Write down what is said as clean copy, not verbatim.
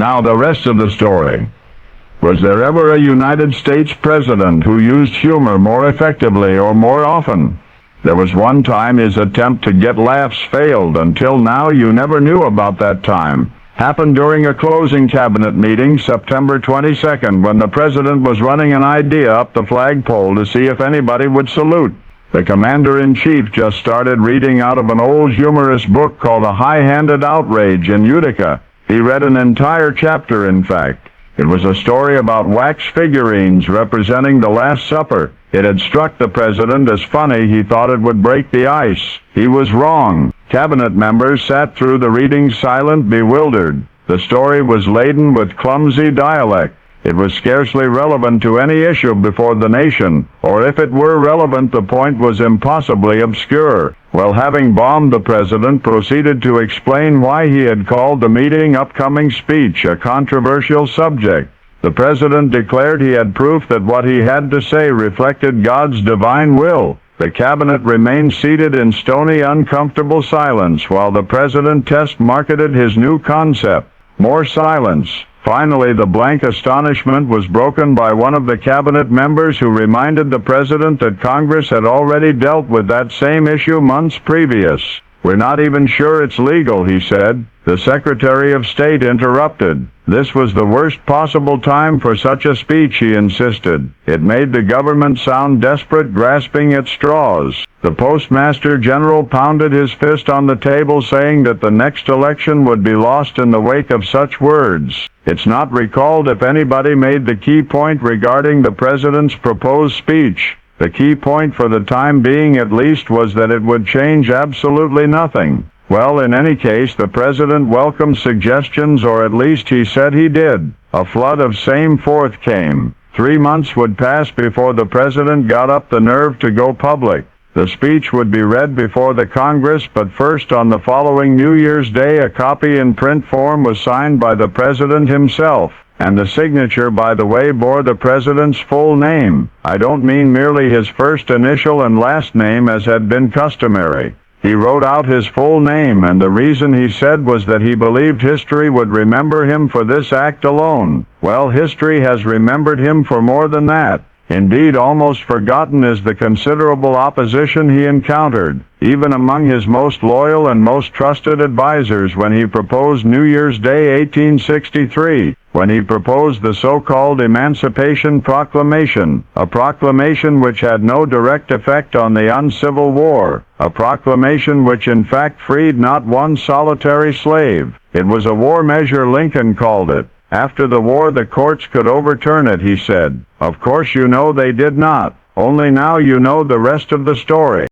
Now the rest of the story. Was there ever a United States president who used humor more effectively or more often? There was one time his attempt to get laughs failed. Until now you never knew about that time. Happened during a closing cabinet meeting September 22nd when the president was running an idea up the flagpole to see if anybody would salute. The commander-in-chief just started reading out of an old humorous book called A High-Handed Outrage in Utica. He read an entire chapter, in fact. It was a story about wax figurines representing the Last Supper. It had struck the president as funny. He thought it would break the ice. He was wrong. Cabinet members sat through the reading silent, bewildered. The story was laden with clumsy dialect. It was scarcely relevant to any issue before the nation, or if it were relevant, the point was impossibly obscure. Well, having bombed, the president proceeded to explain why he had called the meeting upcoming speech a controversial subject. The president declared he had proof that what he had to say reflected God's divine will. The cabinet remained seated in stony, uncomfortable silence while the president test-marketed his new concept. More silence. Finally, the blank astonishment was broken by one of the cabinet members who reminded the president that Congress had already dealt with that same issue months previous. "We're not even sure it's legal," he said. The Secretary of State interrupted. This was the worst possible time for such a speech, he insisted. It made the government sound desperate, grasping at straws. The Postmaster General pounded his fist on the table, saying that the next election would be lost in the wake of such words. It's not recalled if anybody made the key point regarding the president's proposed speech. The key point, for the time being at least, was that it would change absolutely nothing. Well, in any case, the president welcomed suggestions, or at least he said he did. A flood of same forth came. 3 months would pass before the president got up the nerve to go public. The speech would be read before the Congress, but first, on the following New Year's Day, a copy in print form was signed by the president himself. And the signature, by the way, bore the president's full name. I don't mean merely his first initial and last name as had been customary. He wrote out his full name, and the reason, he said, was that he believed history would remember him for this act alone. Well, history has remembered him for more than that. Indeed, almost forgotten is the considerable opposition he encountered, even among his most loyal and most trusted advisers, when he proposed New Year's Day 1863, when he proposed the so-called Emancipation Proclamation, a proclamation which had no direct effect on the uncivil war, a proclamation which in fact freed not one solitary slave. It was a war measure, Lincoln called it. After the war, the courts could overturn it, he said. Of course you know they did not. Only now you know the rest of the story.